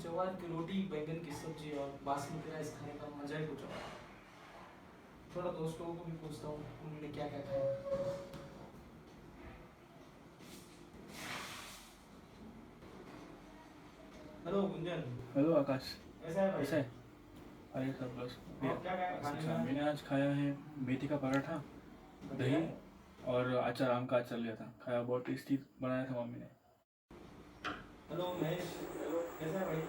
जवार की रोटी, बैंगन की सब्जी और बासमती राइस खाने का मजा ही कुछ और है। थोड़ा दोस्त लोगों को भी पूछता हूँ उन्होंने क्या क्या खाया। हेलो गुंजन। हेलो आकाश। कैसा है भाई? कैसा है? अरे सब बस बढ़िया। और क्या खाया बस खाने अच्छा, में? मैंने आज खाया है मेथी का पराठा, बढ़िया दही है। और अचार, आम का अचार लिया था। खाया, बहुत टेस्टी बनाया था मम्मी ने। हेलो महेश। हेलो, कैसा है भाई?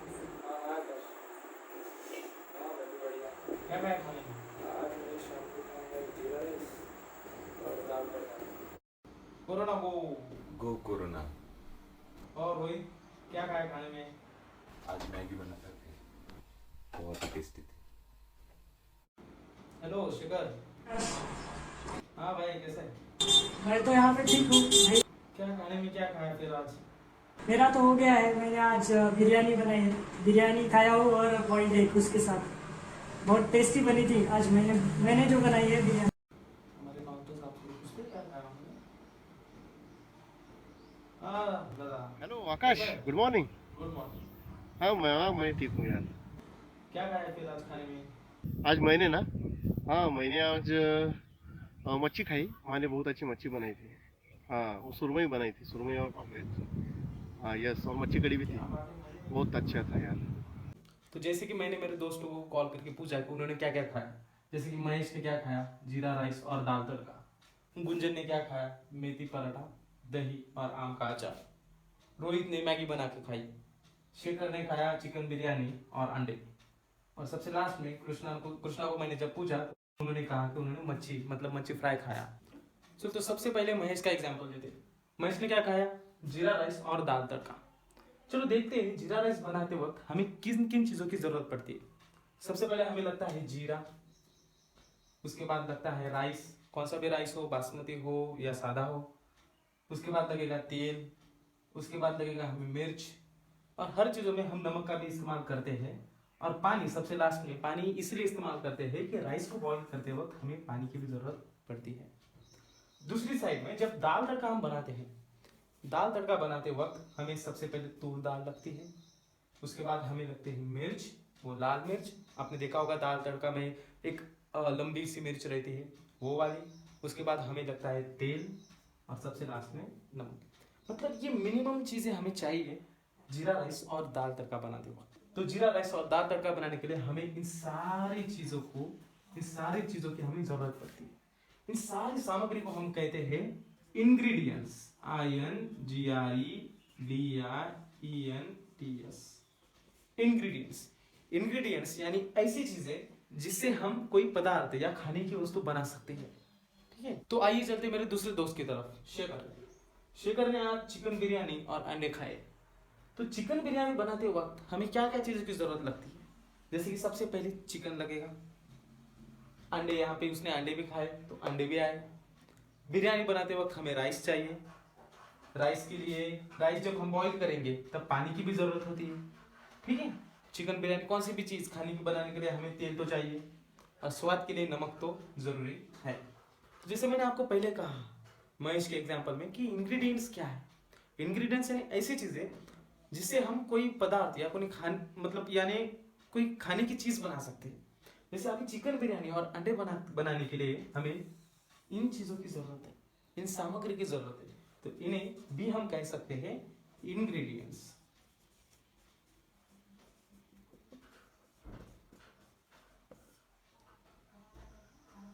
हाँ हाँ आकाश। हाँ मैं भी बढ़िया। क्या खाया खाने में? आज मैंने शाम को खाया है जीरा राइस और दाल तड़का। कोरोना को। गो कोरोना। और रोहित, क्या खाया खाने में? आज मैगी बना कर थे, बहुत ही टेस्टी थी। हेलो शिखर। हाँ भाई, कैसा है? मैं तो यहाँ पे ठीक हूँ भाई। क्या खाने में क्या खाया फिर आज? मेरा तो हो गया है, मैंने आज बिरयानी बनाई है। बिरयानी खाया हूँ और बॉइल्ड एग उसके साथ। बहुत टेस्टी बनी थी आज। मैंने मैंने जो बनाई है बिरयानी। हमारे डॉक्टर साहब से पूछते क्या खाया हमने। हाँ दादा। हेलो कैसा आकाश, है? Good morning. Good morning. हाँ मैं ठीक हूँ यार। क्या खाया फिर आज खाने में? आज मैंने ना, हाँ मैंने आज मच्छी खाई। माँ ने बहुत अच्छी मच्छी बनाई थी। हाँ, वो सुरमई बनाई थी, सुरमई और पापलेट। हाँ यस, और मच्छी कड़ी भी थी। क्या बात है भाई। बहुत अच्छा था यार। तो जैसे कि मैंने मेरे दोस्तों को कॉल करके पूछा कि उन्होंने क्या क्या खाया। जैसे कि महेश ने क्या खाया, जीरा राइस और दाल तड़का। गुंजन ने क्या खाया, मेथी पराठा, दही और आम का अचार। रोहित ने मैगी बना के खाई। शेखर ने खाया चिकन बिरयानी और अंडे। और सबसे लास्ट में कृष्णा को मैंने जब पूछा तो उन्होंने कहा कि उन्होंने मच्छी मतलब मच्छी फ्राई खाया। चलो तो सबसे पहले महेश का एग्जाम्पल लेते हैं। महेश ने क्या खाया, जीरा राइस और दाल तड़का। चलो देखते हैं जीरा राइस बनाते वक्त हमें किन किन चीज़ों की ज़रूरत पड़ती है। सबसे पहले हमें लगता है जीरा। उसके बाद लगता है राइस, कौन सा भी राइस हो, बासमती हो या सादा हो। उसके बाद लगेगा तेल। उसके बाद लगेगा हमें मिर्च। और हर चीज़ों में हम नमक का भी इस्तेमाल करते हैं। और पानी सबसे लास्ट में। पानी इसलिए इस्तेमाल करते हैं कि राइस को बॉईल करते वक्त हमें पानी की भी ज़रूरत पड़ती है। दूसरी साइड में जब दाल तड़का हम बनाते हैं, दाल तड़का बनाते वक्त हमें सबसे पहले तूर दाल लगती है। उसके बाद हमें लगते हैं मिर्च, वो लाल मिर्च। आपने देखा होगा दाल तड़का में एक लंबी सी मिर्च रहती है, वो वाली। उसके बाद हमें लगता है तेल। और सबसे लास्ट में नमक। मतलब ये मिनिमम चीज़ें हमें चाहिए जीरा राइस और दाल तड़का बनाते वक्त। तो जीरा राइस और दाल तड़का बनाने के लिए हमें इन सारी चीज़ों की हमें ज़रूरत पड़ती है। इन सारी सामग्री को हम कहते हैं इंग्रेडिएंट्स। INGREDIENTS। इंग्रेडिएंट्स। इंग्रेडिएंट्स यानी ऐसी चीजें जिससे हम कोई पदार्थ या खाने की वस्तु बना सकते हैं। ठीक है, तो आइए चलते मेरे दूसरे दोस्त की तरफ, शेखर। शेखर ने आज चिकन बिरयानी और अंडे खाए। तो चिकन बिरयानी बनाते वक्त हमें क्या क्या चीज़ों की ज़रूरत लगती है। जैसे कि सबसे पहले चिकन लगेगा। अंडे, यहाँ पे उसने अंडे भी खाए तो अंडे भी आए। बिरयानी बनाते वक्त हमें राइस चाहिए। राइस के लिए, राइस जब हम बॉईल करेंगे तब पानी की भी ज़रूरत होती है। ठीक है, चिकन बिरयानी कोई सी भी चीज़ खाने की बनाने के लिए हमें तेल तो चाहिए। और स्वाद के लिए नमक तो ज़रूरी है। तो जैसे मैंने आपको पहले कहा महेश के एग्जाम्पल में कि इंग्रेडिएंट्स क्या है। इंग्रेडिएंट्स यानी ऐसी चीज़ें जिससे हम कोई पदार्थ या कोई मतलब यानी कोई खाने की चीज़ बना सकते हैं। जैसे आपकी चिकन बिरयानी और अंडे बनाने के लिए हमें इन चीज़ों की ज़रूरत है, इन सामग्री की ज़रूरत है। तो इन्हें भी हम कह सकते हैं इंग्रेडिएंट्स।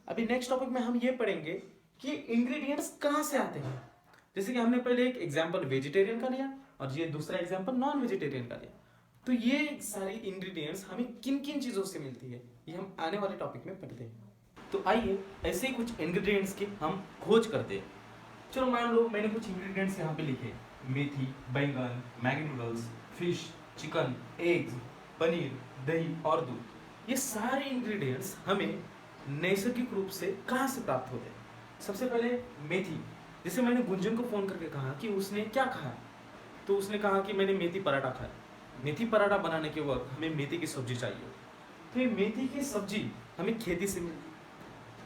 अभी नेक्स्ट टॉपिक में हम ये पढ़ेंगे कि इंग्रेडिएंट्स कहाँ से आते हैं। जैसे कि हमने पहले एक एग्जांपल वेजिटेरियन का लिया और ये दूसरा एग्जांपल नॉन वेजिटेरियन का लिया। तो ये सारी इंग्रेडिएंट्स हमें किन किन चीज़ों से मिलती है ये हम आने वाले टॉपिक में पढ़ते हैं। तो आइए ऐसे ही कुछ इंग्रेडिएंट्स की हम खोज करते हैं। चलो मान लो मैंने कुछ इंग्रेडिएंट्स यहाँ पे लिखे, मेथी, बैंगन, Maggi noodles, fish, chicken, eggs, paneer, दही और दूध। ये सारे इंग्रेडिएंट्स हमें नैसर्गिक रूप से कहाँ से प्राप्त होते हैं। सबसे पहले मेथी। जैसे मैंने गुंजन को फ़ोन करके कहा कि उसने क्या खाया, तो उसने कहा कि मैंने मेथी पराठा खाया। मेथी पराठा बनाने के वक्त हमें मेथी की सब्जी चाहिए। तो ये मेथी की सब्जी हमें खेती से मिलती है।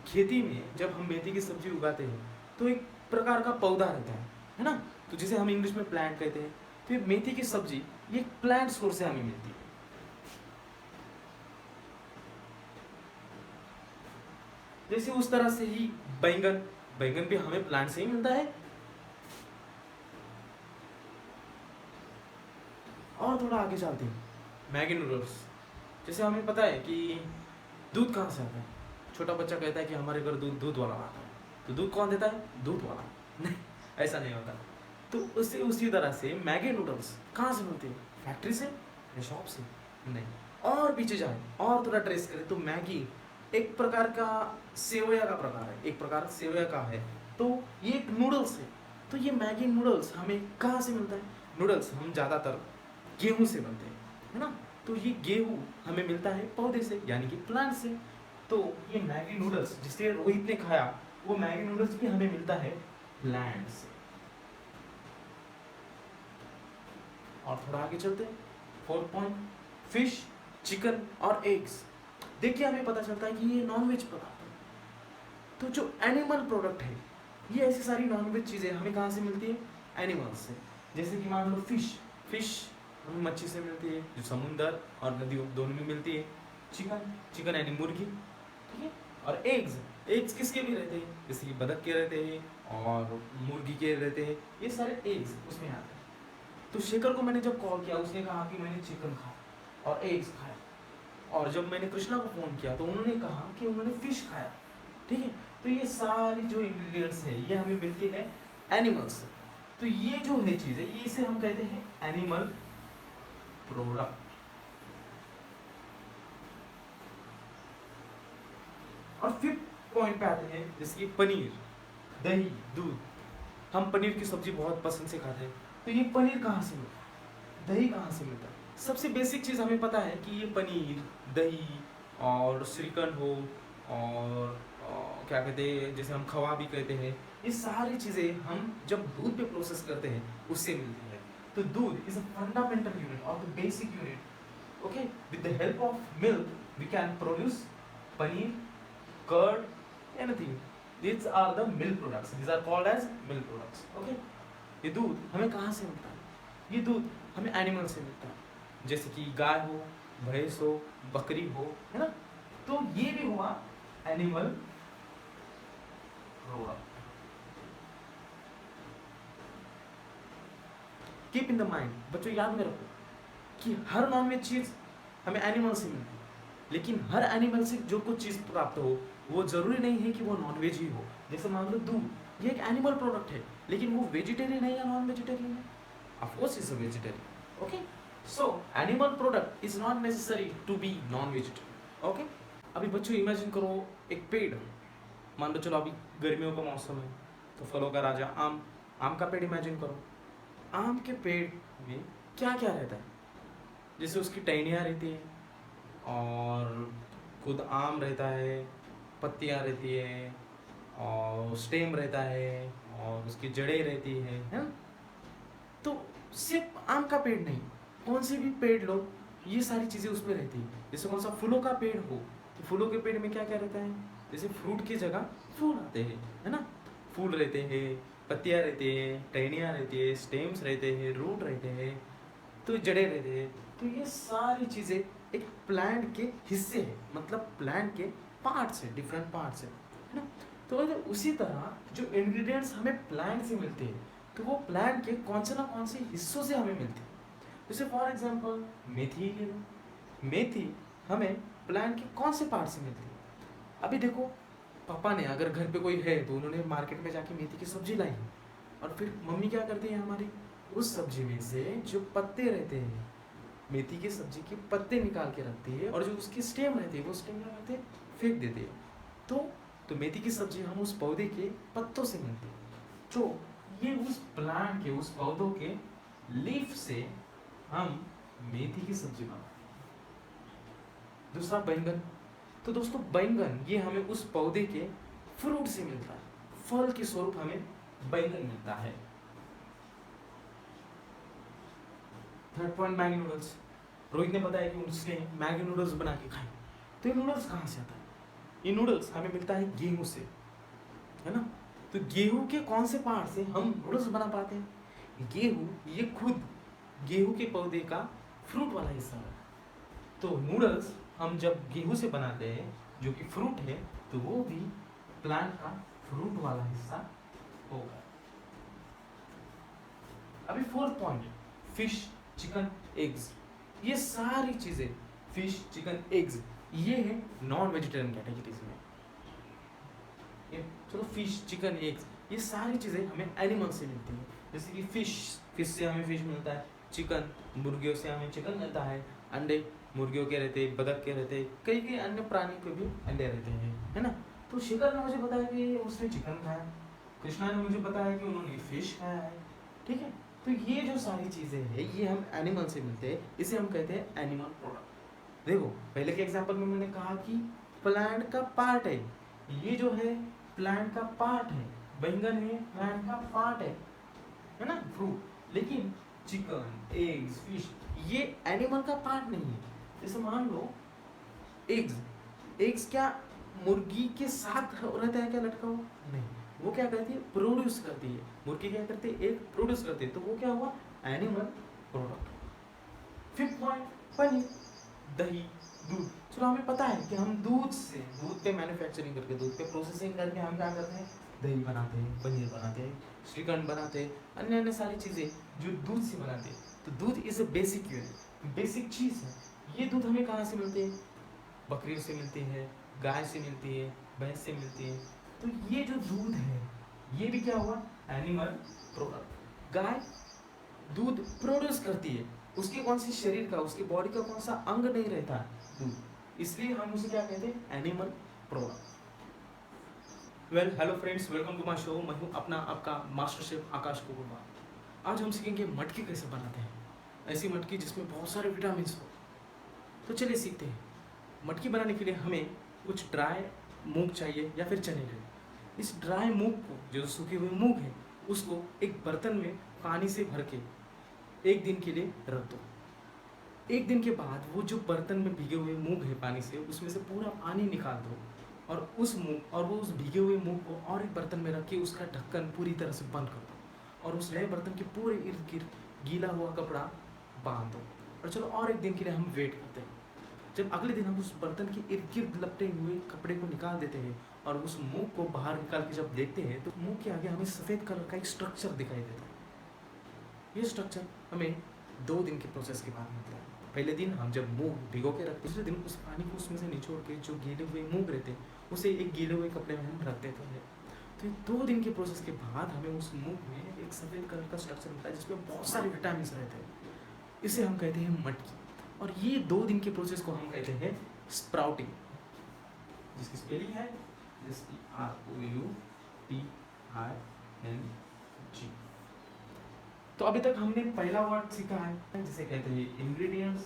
खेती में जब हम मेथी की सब्जी उगाते हैं तो एक प्रकार का पौधा रहता है ना, तो जिसे हम इंग्लिश में प्लांट कहते हैं। तो ये मेथी की सब्जी ये प्लांट सोर्स से हमें मिलती है। जैसे उस तरह से ही बैंगन बैंगन भी हमें प्लांट से ही मिलता है। और थोड़ा आगे चलते हैं, मैगी नूडल्स। जैसे हमें पता है कि दूध कहाँ से आता है। छोटा बच्चा कहता है कि हमारे घर दूध वाला आता है, तो दूध कौन देता है? दूध वाला। नहीं, ऐसा नहीं होता। तो उसी तरह से मैगी नूडल्स कहाँ से मिलते हैं? फैक्ट्री से या शॉप से? नहीं। और पीछे जाए और थोड़ा ट्रेस करें तो मैगी एक प्रकार का सेवया का प्रकार है, एक प्रकार सेवया का है। तो ये एक नूडल्स है। तो ये मैगी नूडल्स हमें कहाँ से मिलता है? नूडल्स हम ज़्यादातर गेहूं से बनते हैं, है ना। तो ये गेहूं हमें मिलता है पौधे से, यानी कि प्लांट से। तो ये मैगी नूडल्स जिसे रोहित ने खाया, वो मैगी नूडल्स भी हमें मिलता है प्लांट से। और थोड़ा आगे चलते हैं, 4th पॉइंट, फिश, चिकन और एग्स। देखिए हमें पता चलता है कि ये नॉनवेज पदार्थ है। तो जो एनिमल प्रोडक्ट है, ये ऐसी सारी नॉनवेज चीजें हमें कहाँ से मिलती है? एनिमल्स से। जैसे कि मान लो फिश हमें मच्छी से मिलती है, जो समुद्र और नदी दोनों में मिलती है। चिकन यानी मुर्गी, ठीक है। और एग्स किसके भी रहते हैं? जैसे कि बतख के रहते हैं और मुर्गी के रहते हैं, ये सारे एग्स उसमें आते हैं। तो शेखर को मैंने जब कॉल किया, उसने कहा कि मैंने चिकन खाया और एग्स खाया। और जब मैंने कृष्णा को फोन किया तो उन्होंने कहा कि उन्होंने फिश खाया, ठीक है। तो ये सारी जो इंग्रेडिएंट्स है ये हमें मिलती है एनिमल्स से। तो ये जो है चीज है, ये इसे हम कहते हैं एनिमल प्रोडक्ट। और 5th पॉइंट पे आते हैं, जैसे कि पनीर, दही, दूध। हम पनीर की सब्जी बहुत पसंद से खाते हैं। तो ये पनीर कहाँ से मिलता है? दही कहाँ से मिलता है? सबसे बेसिक चीज़ हमें पता है कि ये पनीर, दही और श्रीखंड हो और क्या कहते हैं, जैसे हम खवा भी कहते हैं, ये सारी चीज़ें हम जब दूध पे प्रोसेस करते हैं उससे मिलती है। तो दूध इज अ फंडामेंटल यूनिट और the basic unit. Okay, with the help of milk we can produce paneer, curd, anything. These are the milk products. These are called as milk products. Okay? ये दूध हमें कहाँ से मिलता है? ये दूध हमें एनिमल से मिलता है, जैसे कि गाय हो, भैंस हो, बकरी हो, है ना। तो ये भी हुआ animal product. Keep in the mind, बच्चों याद में रखो कि हर नॉनवेज चीज हमें एनिमल से मिलती है, लेकिन हर एनिमल से जो कुछ चीज प्राप्त हो वो जरूरी नहीं है कि वो नॉनवेज ही हो। जैसे मान लो दूध, ये एक एनिमल प्रोडक्ट है, लेकिन वो वेजिटेरियन है या नॉन वेजिटेरियन है? Of course is a vegetarian. Okay, so animal product is not necessary to be non vegetarian. Okay, अभी बच्चों इमेजिन करो एक पेड़, मान लो चलो अभी गर्मियों का मौसम है तो फलों का राजा आम का पेड़ इमेजिन करो। आम के पेड़ में क्या क्या रहता है? जैसे उसकी टहनियाँ रहती है और खुद आम रहता है, पत्तियाँ रहती है और स्टेम रहता है और उसकी जड़ें रहती है ना। तो सिर्फ आम का पेड़ नहीं, कौन से भी पेड़ लो, ये सारी चीज़ें उसमें रहती है। जैसे कौन सा फूलों का पेड़ हो तो फूलों के पेड़ में क्या क्या रहता है? जैसे फ्रूट की जगह फूल आते हैं, है ना। फूल रहते हैं, पत्तियाँ रहती है, टहनियाँ रहती है, स्टेम्स रहते हैं, रूट रहते हैं, तो जड़ें रहते हैं। तो ये सारी चीज़ें एक प्लांट के हिस्से हैं, मतलब प्लांट के पार्ट्स है, डिफरेंट पार्ट्स है ना। तो अगर उसी तरह जो इंग्रेडिएंट्स हमें प्लांट से मिलते हैं तो वो प्लांट के कौन से हिस्सों से हमें मिलते हैं। जैसे फॉर एग्जांपल मेथी ले लो, मेथी हमें प्लांट के कौन से पार्ट से मिलती है? अभी देखो, पापा ने अगर घर पे कोई है तो उन्होंने मार्केट में जाके मेथी की सब्जी लाई और फिर मम्मी क्या करती है हमारी, उस सब्जी में से जो पत्ते रहते हैं, मेथी की सब्जी के पत्ते निकाल के रखती है और जो उसकी स्टेम रहती है वो स्टेम क्या करते हैं, फेंक देते हैं। तो मेथी की सब्जी हम उस पौधे के पत्तों से मिलती है। तो ये उस प्लांट के, उस पौधों के लीफ से हम मेथी की सब्जी बनाते हैं। दूसरा बैंगन, तो दोस्तों बैंगन ये हमें उस पौधे के फ्रूट से मिलता है, फल के स्वरूप हमें बैंगन मिलता है। 3rd point Maggi noodles. Rohit ने बताया कि उसने मैगी नूडल्स बना के खाए। तो ये नूडल्स कहाँ से आता है? ये नूडल्स हमें मिलता है गेहूं से, है ना। तो गेहूं के कौन से पार्ट से हम नूडल्स बना पाते हैं? गेहूं ये खुद गेहूं के पौधे का फ्रूट वाला हिस्सा है। तो नूडल्स हम जब गेहूं से बनाते हैं जो कि फ्रूट है, तो वो भी प्लांट का फ्रूट वाला हिस्सा होगा। अभी fourth point, fish, chicken, eggs, ये सारी चीजें फिश, चिकन, एग्स ये है नॉन वेजिटेरियन कैटेगरीज में। ये चलो फिश, चिकन, एग्स ये सारी चीजें हमें एनिमल से मिलती है। जैसे कि फिश से हमें फिश मिलता है, चिकन मुर्गियों से हमें चिकन मिलता है, अंडे मुर्गियों के रहते हैं, बतख के रहते हैं, कई अन्य प्राणी के भी अंडे रहते हैं, है ना। तो शिखर ने मुझे बताया कि उसने चिकन खाया, कृष्णा ने मुझे बताया कि उन्होंने फिश खाया है, ठीक है। तो ये जो सारी चीजें हैं ये हम एनिमल से मिलते हैं, इसे हम कहते हैं एनिमल प्रोडक्ट। देखो पहले के एग्जांपल में मैंने कहा कि प्लांट का पार्ट है, ये जो है प्लांट का पार्ट है, बैंगन है प्लांट का पार्ट है ना, फ्रूट। लेकिन चिकन, एग्स, फिश ये एनिमल का पार्ट नहीं है। जैसे मान लो एग्स क्या मुर्गी के साथ रहता है क्या लटका हुआ? नहीं, वो क्या करती है, प्रोड्यूस करती है। मुर्गी क्या करती है, एग प्रोड्यूस करती है, तो वो क्या हुआ, animal product. Fifth point, paneer, दही, दूध। चलो हमें पता है कि हम दूध पे मैन्युफैक्चरिंग करके, दूध पे प्रोसेसिंग करके हम क्या करते हैं, दही बनाते हैं, पनीर बनाते हैं, श्रीखंड बनाते हैं, अन्य सारी चीजें जो दूध से बनाते हैं। तो दूध is a basic unit, basic चीज है। ये दूध हमें कहाँ से मिलते हैं, बकरियों से मिलती है, गाय से मिलती है, भैंस से मिलती है। तो ये जो दूध है ये भी क्या हुआ, एनिमल प्रोडक्ट। गाय दूध प्रोड्यूस करती है, उसके कौन सी शरीर का, उसकी बॉडी का कौन सा अंग नहीं रहता दूध, इसलिए हम उसे क्या कहते हैं, animal product. Well hello friends, welcome to my show. मैं हूँ अपना आपका मास्टर शेफ आकाश कुमार। आज हम सीखेंगे मटकी कैसे बनाते हैं, ऐसी मटकी जिसमें बहुत सारे विटामिन हो। तो चलिए सीखते हैं। मटकी बनाने के लिए हमें कुछ ड्राई मूंग चाहिए या फिर चने चाहिए। इस ड्राई मूंग को, जो सूखे हुए मूंग है, उसको एक बर्तन में पानी से भर के एक दिन के लिए रख दो। एक दिन के बाद वो जो बर्तन में भीगे हुए मूंग है पानी से, उसमें से पूरा पानी निकाल दो और उस भीगे हुए मूंग को और एक बर्तन में रख के उसका ढक्कन पूरी तरह से बंद कर दो और उस नए बर्तन के पूरे इर्द गिर्द गीला हुआ कपड़ा बांध दो। और चलो और एक दिन के लिए हम वेट करते हैं। जब अगले दिन हम उस बर्तन के इर्द गिर्द लपटे हुए कपड़े को निकाल देते हैं और उस मूंग को बाहर निकाल के जब देखते हैं तो मूंग के आगे हमें सफ़ेद कलर का एक स्ट्रक्चर दिखाई देता है। ये स्ट्रक्चर हमें 2 दिन के प्रोसेस के बाद मिलता है। पहले दिन हम जब मूंग भिगो के रखते, दूसरे दिन उस पानी को उसमें से निचोड़ के जो गीले हुए मूंग रहते हैं उसे एक गीले हुए कपड़े में हम रख देते हैं। तो ये 2 दिन के प्रोसेस के बाद हमें उस मूंग में एक सफ़ेद कलर का स्ट्रक्चर मिलता है जिसमें बहुत सारे विटामिन रहते हैं। इसे हम कहते हैं मटकी। और ये 2 दिन के प्रोसेस को हम कहते हैं स्प्राउटिंग, जिसकी स्पेलिंग है SPROUTING। तो अभी तक हमने पहला वर्ड सीखा है जिसे कहते हैं इंग्रेडिएंट्स,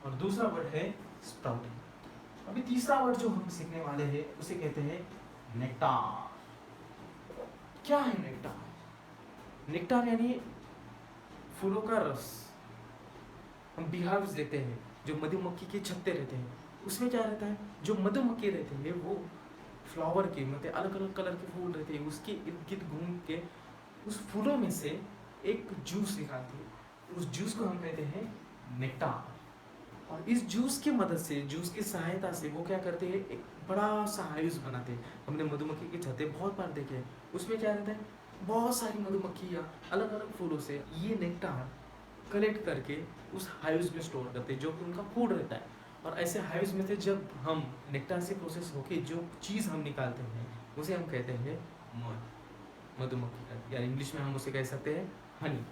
और दूसरा वर्ड है स्प्राउटिंग। अभी तीसरा वर्ड जो हम सीखने वाले हैं उसे कहते हैं नेक्टार। क्या है नेक्टार? नेक्टार यानी फूलों का रस। हम बिहार्स देते हैं, जो मधुमक्खी के छत्ते रहते हैं उसमें क्या रहता है, जो मधुमक्खी रहते हैं वो फ्लावर के मतलब अलग अलग कलर के फूल रहते हैं, उसके इर्द गिर्द घूम के उस फूलों में से एक जूस निकालती है। उस जूस को हम कहते हैं नेक्टार। और इस जूस की मदद से, जूस की सहायता से वो क्या करते हैं, एक बड़ा सा हाइव्स बनाते हैं। हमने मधुमक्खी के छत्ते बहुत बार देखे हैं, उसमें क्या रहता है, बहुत सारी मधुमक्खियाँ अलग अलग फूलों से ये नेक्टार कलेक्ट करके उस हाइव्स में स्टोर करते हैं, जो कि उनका फूड रहता है। और ऐसे हाइव्स में से जब हम नेक्टार से प्रोसेस होके जो चीज़ हम निकालते हैं उसे हम कहते हैं मधुमक्खी का, या इंग्लिश में हम उसे कह सकते हैं हनी।